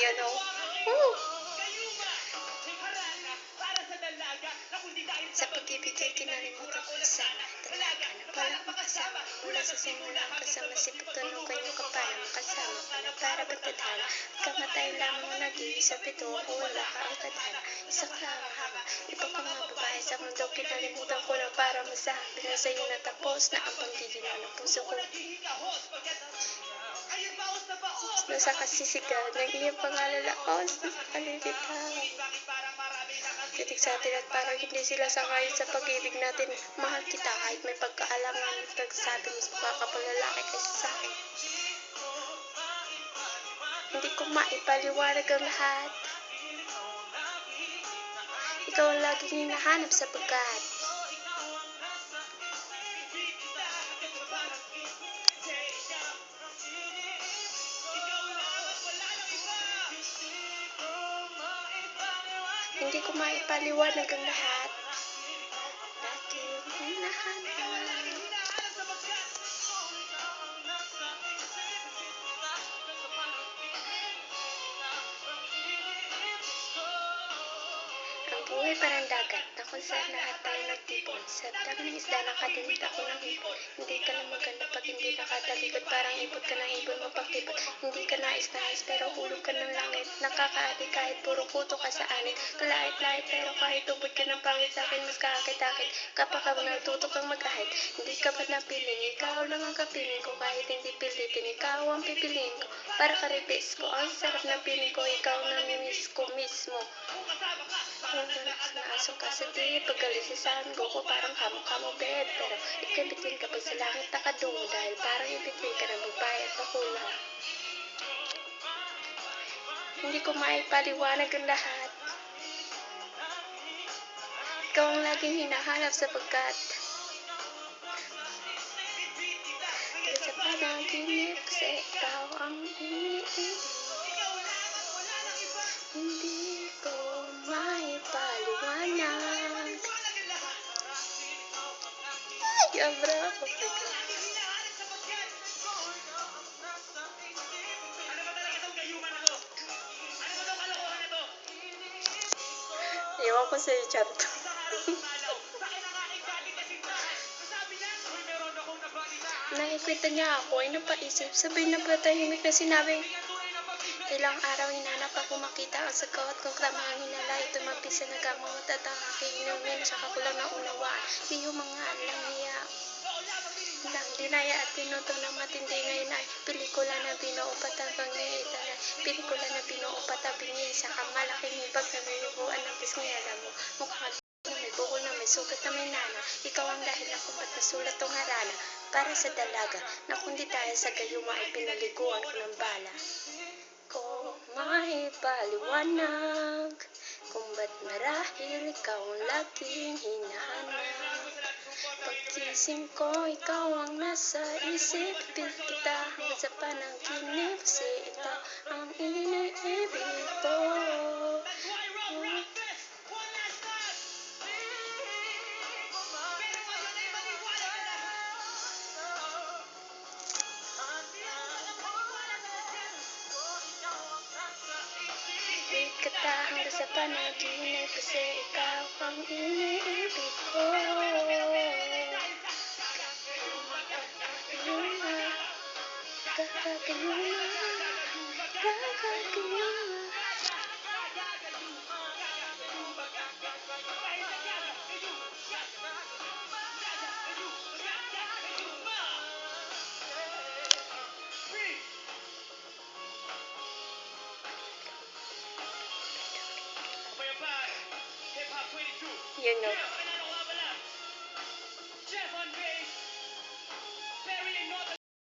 Ayan o. Woo! Sa pag-ibig ay kinalimutan ko sana. Dalaga na palang makasama. Mula sa simula kasama si Putunong ko yung kapala makasama ka na para bagtadhana. Kamatay lamang ang nag-iisa pito o wala ka ang tadhana. Isa ka ang hama. Iba ka mga babae sa mundo kinalimutan ko na para masabi na sa'yo natapos na ang pagiging ng puso ko. Nasa kasisigaw ng iyong pangalalaos na sa kalilitaw. Titig sa atin at parang hindi sila sangayon sa pag-ibig natin. Mahal kita kahit may pagkaalangan at nagsasabi mas mukha ka pang lalaki kaysa sa akin. Hindi ko maipaliwanag ang lahat. Ikaw ang laging hinahanap sapagkat hindi ko maipaliwanag ang lahat. Laging hinahanap. Ang buhay parang dagat na kung saan lahat tayo nagtipon. Sa dami ng isda nakadimit ako ng hipon. Hindi ka na maganda pag hindi nakatalikod. Parang ipot ka ng ibon mapagtipot. Hindi ka nais-nais pero hulog ka ng langit. Nakakaadik kahit puro kuto ka sa anit. Kalait-lait pero kahit tubod ka ng pangit sa akin mas kakakit-akit. Kapag ka natuto kang mag-ahit. Hindi ka ba napiling? Ikaw lang ang kapiling ko kahit hindi pilitin. Ikaw ang pipiliin ko para karipis ko. Ang sarap na piling ko. Ikaw na mimiss ko mismo. Naaso ka sa di pagkalisisan ko parang kamo bed pero ikabitin ka pag sa langit nakadungo dahil parang ibitin ka ng babae at makulang. Hindi ko maipaliwanag ang lahat. Ikaw ang laging hinahanap sapagkat sa panaginip kasi ikaw ang iniibig. Hindi ko maipaliwanag. Yeah, bro. Oh my God. Ewan ko sa'yo, chat. Nakikwita niya ako ay napaisip. Sabay na patahimik na sinabi. Ilang araw hinanap ako makita ang sagot kung tamang hinala ito mapisa nagamang matatangaki inumin sa kakulang na unawaan. Iyong mga langya lang dinaya at pinuto ng matindi ngayon ay pelikula na binuo patabang niya itanay. Pelikula na binuo patabing niya sa kamalaking hibag na may ribuan ng pisngi alam mo. Mukha na may bukol na may sugat na may nana. Ikaw ang dahil na kung ba't nasulat tong harana. Para sa dalaga na kundi dahil sa gayuma ay pinaliguan ko ng bala. Ko maipaliwanag kung ba't marahil ikaw ang laging hinahanap. Pagkising ko, ikaw ang nasa isip. Pilit kita hanggang sa panaginip kasi ikaw ang iniibig ko. Kita hanggang sa panaginip kasi ikaw ang iniibig ko. You know.